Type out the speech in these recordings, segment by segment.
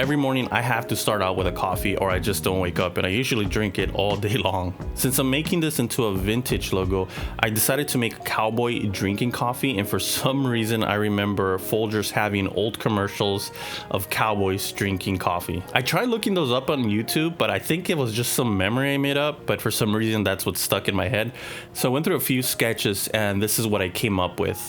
every morning I have to start out with a coffee or I just don't wake up, and I usually drink it all day long. Since I'm making this into a vintage logo, I decided to make a cowboy drinking coffee, and for some reason I remember Folgers having old commercials of cowboys drinking coffee. I tried looking those up on YouTube, but I think it was just some memory I made up, but for some reason that's what stuck in my head. So I went through a few sketches and this is what I came up with.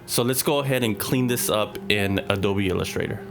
So let's go ahead and clean this up in Adobe Illustrator.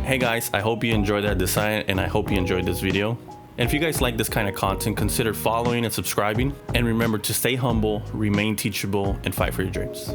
Hey guys, I hope you enjoyed that design and I hope you enjoyed this video. And if you guys like this kind of content, consider following and subscribing. And remember to stay humble, remain teachable, and fight for your dreams.